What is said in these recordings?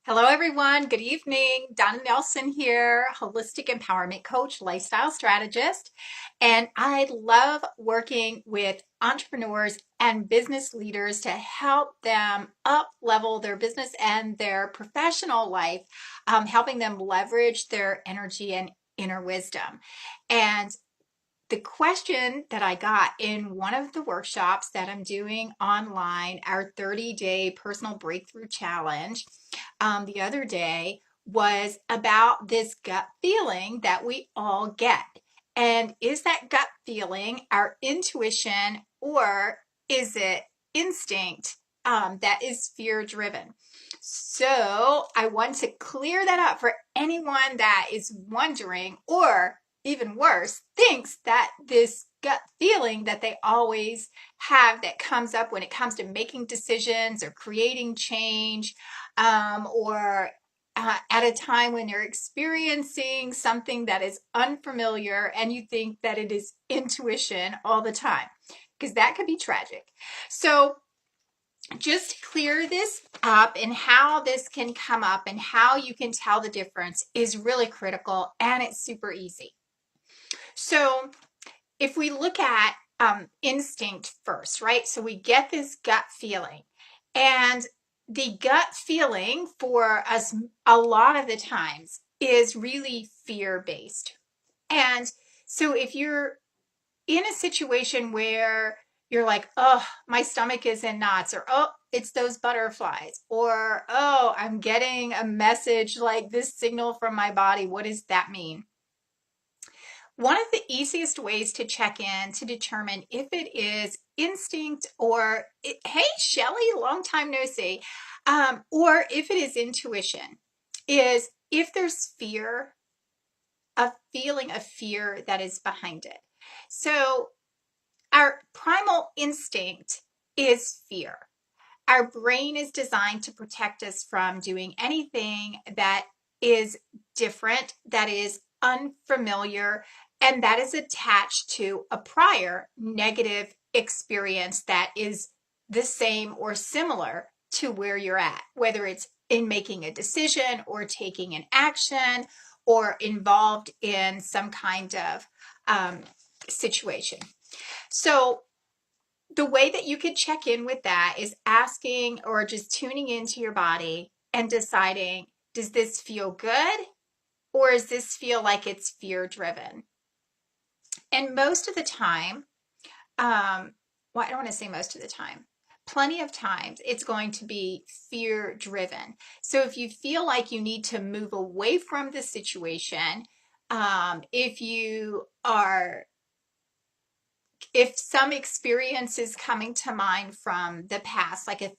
Hello, everyone. Good evening. Donna Nelson here, holistic empowerment coach, lifestyle strategist. And I love working with entrepreneurs and business leaders to help them up level their business and their professional life, helping them leverage their energy and inner wisdom. And the question that I got in one of the workshops that I'm doing online, our 30-day personal breakthrough challenge, the other day was about this gut feeling that we all get. And is that gut feeling our intuition, or is it instinct that is fear driven? So I want to clear that up for anyone that is wondering, or even worse, thinks that this gut feeling that they always have that comes up when it comes to making decisions or creating change, or at a time when you're experiencing something that is unfamiliar and you think that it is intuition all the time, because that could be tragic. So just to clear this up, and how this can come up and how you can tell the difference is really critical, and it's super easy. So if we look at instinct first, right? So we get this gut feeling, and the gut feeling for us a lot of the times is really fear based. And so if you're in a situation where you're like, oh, my stomach is in knots, or oh, it's those butterflies, or oh, I'm getting a message like this signal from my body, what does that mean? One of the easiest ways to check in to determine if it is instinct or, hey, Shelly, long time no see, or if it is intuition, is if there's fear, a feeling of fear that is behind it. So our primal instinct is fear. Our brain is designed to protect us from doing anything that is different, that is unfamiliar, and that is attached to a prior negative experience that is the same or similar to where you're at, whether it's in making a decision or taking an action or involved in some kind of situation. So the way that you could check in with that is asking or just tuning into your body and deciding, does this feel good, or does this feel like it's fear driven? And most of the time, well, I don't want to say most of the time, plenty of times it's going to be fear driven. So if you feel like you need to move away from the situation, if you are if some experience is coming to mind from the past, like an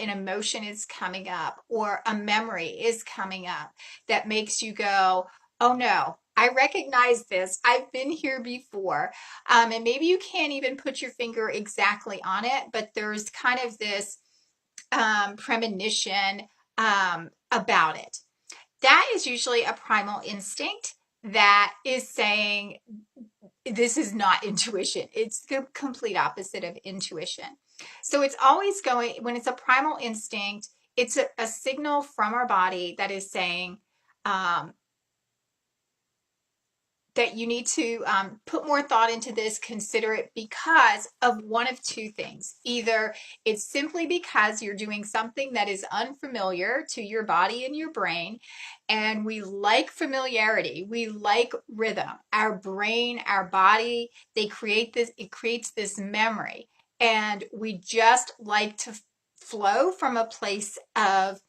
emotion is coming up or a memory is coming up that makes you go, oh no, I recognize this. I've been here before. And maybe you can't even put your finger exactly on it, but there's kind of this premonition about it. That is usually a primal instinct that is saying, this is not intuition. It's the complete opposite of intuition. So it's always going, when it's a primal instinct, it's a signal from our body that is saying that you need to put more thought into this, consider it, because of one of two things. Either it's simply because you're doing something that is unfamiliar to your body and your brain, and we like familiarity, we like rhythm. Our brain, our body, it creates this memory, and we just like to flow from a place of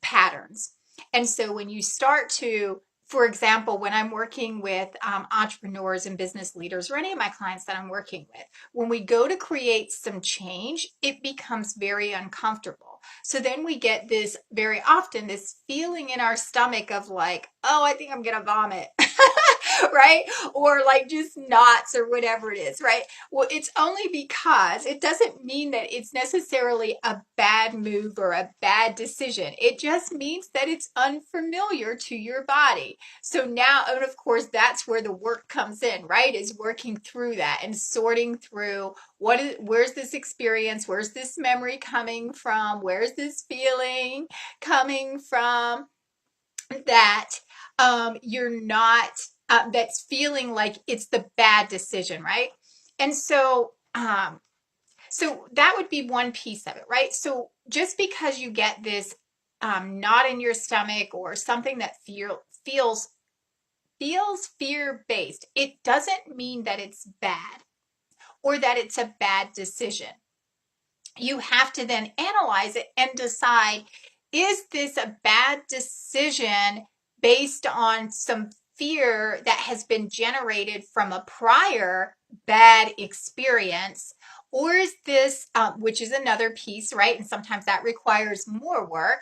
patterns. And so when you start to, for example, when I'm working with entrepreneurs and business leaders, or any of my clients that I'm working with, when we go to create some change, it becomes very uncomfortable. So then we get this, very often, this feeling in our stomach of like, oh, I think I'm going to vomit. right? Or like just knots or whatever it is, right? Well, it's only because it doesn't mean that it's necessarily a bad move or a bad decision. It just means that it's unfamiliar to your body. So now, and of course, that's where the work comes in, right? Is working through that and sorting through where's this experience? Where's this memory coming from? Where's this feeling coming from? That you're not that's feeling like it's the bad decision, right? And so that would be one piece of it, right? So just because you get this knot in your stomach or something that feels fear based, it doesn't mean that it's bad or that it's a bad decision. You have to then analyze it and decide, is this a bad decision based on some fear that has been generated from a prior bad experience? Or is this, which is another piece, right? And sometimes that requires more work.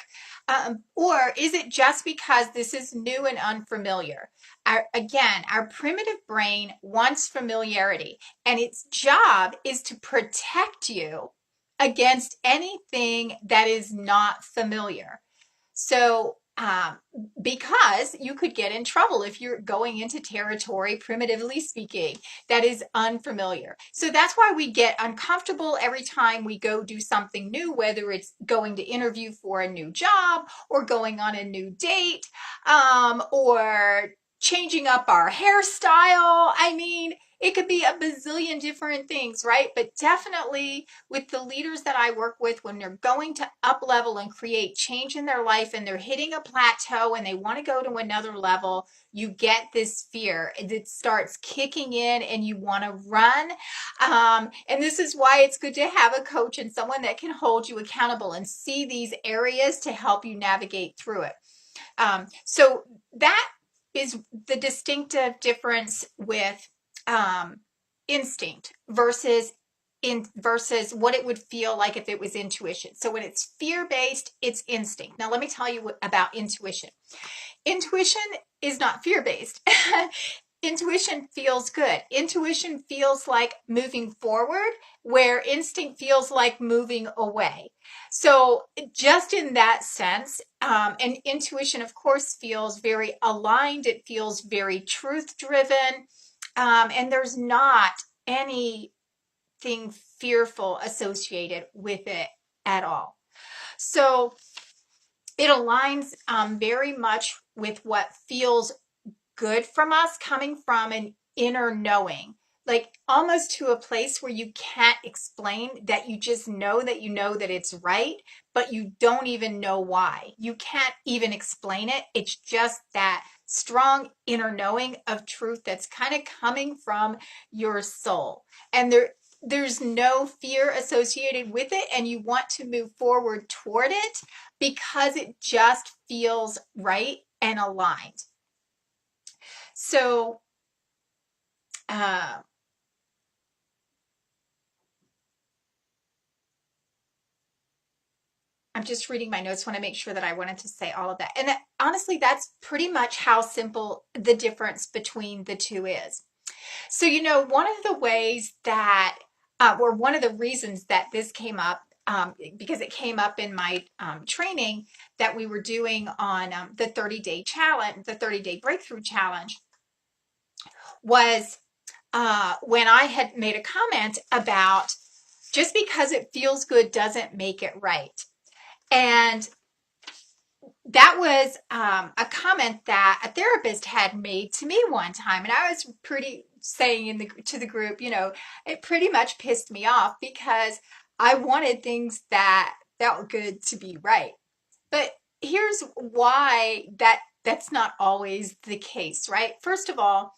Or is it just because this is new and unfamiliar? Again, our primitive brain wants familiarity, and its job is to protect you against anything that is not familiar. So, because you could get in trouble if you're going into territory, primitively speaking, that is unfamiliar. So that's why we get uncomfortable every time we go do something new, whether it's going to interview for a new job or going on a new date, or changing up our hairstyle. I mean, it could be a bazillion different things, right? But definitely with the leaders that I work with, when they're going to up level and create change in their life and they're hitting a plateau and they want to go to another level, you get this fear. It starts kicking in and you want to run. And this is why it's good to have a coach and someone that can hold you accountable and see these areas to help you navigate through it. So that is the distinctive difference with instinct versus what it would feel like if it was intuition. So when it's fear-based, it's instinct. Now let me tell you about intuition. Intuition is not fear-based. Intuition feels good. Intuition feels like moving forward, where instinct feels like moving away. So just in that sense, and intuition, of course, feels very aligned. It feels very truth-driven, and there's not anything fearful associated with it at all. So it aligns very much with what feels good from us, coming from an inner knowing, like almost to a place where you can't explain, that you just know that it's right, but you don't even know why. You can't even explain it. It's just that strong inner knowing of truth that's kind of coming from your soul. And there's no fear associated with it, and you want to move forward toward it because it just feels right and aligned. So, uh, I'm just reading my notes. Want to make sure that I wanted to say all of that. And honestly, that's pretty much how simple the difference between the two is. So, one of the ways that, or one of the reasons that this came up, because it came up in my training that we were doing on the 30-day challenge, the 30-day breakthrough challenge, was when I had made a comment about just because it feels good doesn't make it right. And that was a comment that a therapist had made to me one time. And I was pretty saying to the group, it pretty much pissed me off because I wanted things that felt good to be right. But here's why that's not always the case, right? First of all,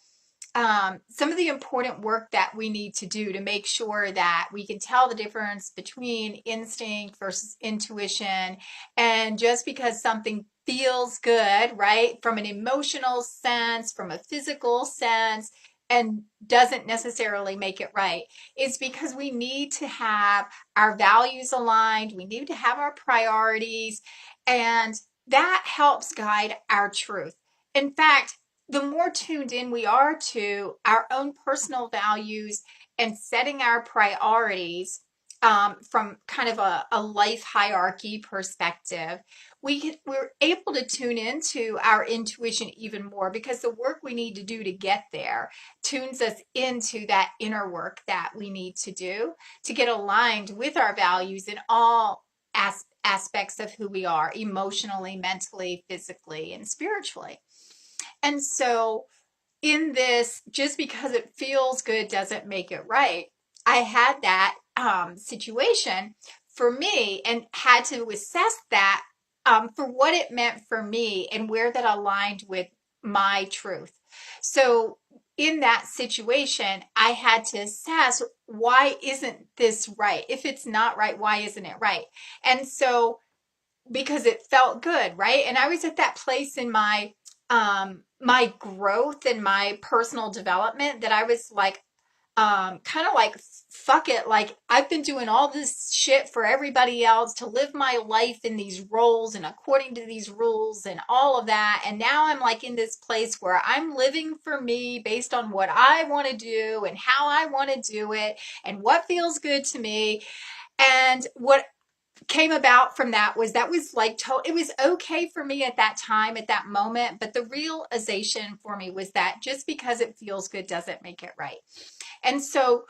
some of the important work that we need to do to make sure that we can tell the difference between instinct versus intuition. And just because something feels good, right, from an emotional sense, from a physical sense, and doesn't necessarily make it right, is because we need to have our values aligned. We need to have our priorities, and that helps guide our truth. In fact, the more tuned in we are to our own personal values and setting our priorities from kind of a life hierarchy perspective, we're able to tune into our intuition even more because the work we need to do to get there tunes us into that inner work that we need to do to get aligned with our values in all aspects of who we are emotionally, mentally, physically, and spiritually. And so, in this, just because it feels good doesn't make it right. I had that situation for me and had to assess that for what it meant for me and where that aligned with my truth. So, in that situation, I had to assess, why isn't this right? If it's not right, why isn't it right? And so, because it felt good, right? And I was at that place in my growth and my personal development that I was like kind of like, fuck it, like I've been doing all this shit for everybody else to live my life in these roles and according to these rules and all of that, and now I'm like in this place where I'm living for me based on what I want to do and how I want to do it and what feels good to me. And what came about from that was like it was okay for me at that time, at that moment, but the realization for me was that just because it feels good doesn't make it right. And so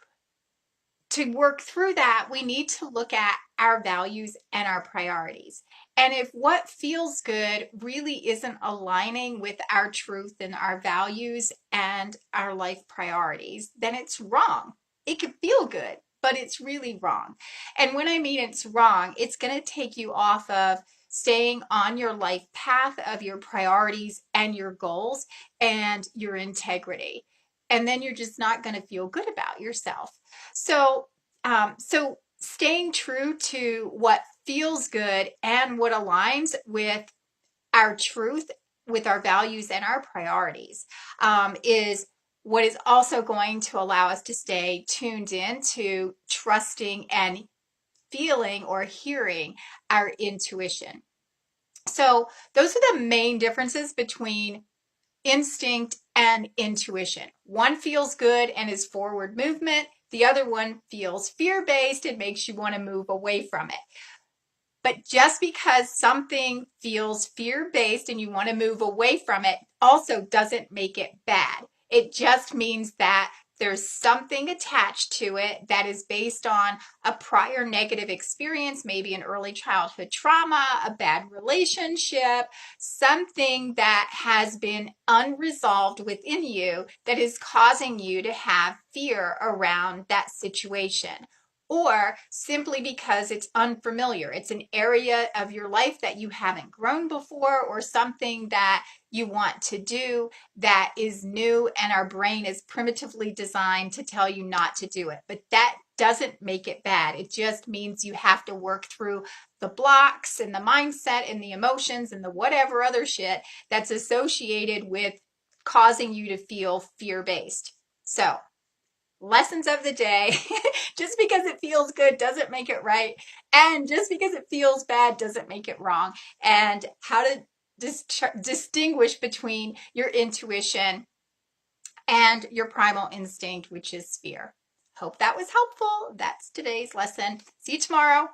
to work through that, we need to look at our values and our priorities. And if what feels good really isn't aligning with our truth and our values and our life priorities, then it's wrong. It can feel good, but it's really wrong. And when I mean it's wrong, it's going to take you off of staying on your life path of your priorities and your goals and your integrity. And then you're just not going to feel good about yourself. So, so staying true to what feels good and what aligns with our truth, with our values and our priorities, is what is also going to allow us to stay tuned in to trusting and feeling or hearing our intuition. So those are the main differences between instinct and intuition. One feels good and is forward movement. The other one feels fear-based and makes you want to move away from it. But just because something feels fear-based and you want to move away from it also doesn't make it bad. It just means that there's something attached to it that is based on a prior negative experience, maybe an early childhood trauma, a bad relationship, something that has been unresolved within you that is causing you to have fear around that situation, or simply because it's unfamiliar. It's an area of your life that you haven't grown before, or something that you want to do that is new, and our brain is primitively designed to tell you not to do it. But that doesn't make it bad. It just means you have to work through the blocks and the mindset and the emotions and the whatever other shit that's associated with causing you to feel fear-based. So, lessons of the day. Just because it feels good doesn't make it right, and just because it feels bad doesn't make it wrong, and how to distinguish between your intuition and your primal instinct, which is fear. Hope that was helpful. That's today's lesson. See you tomorrow.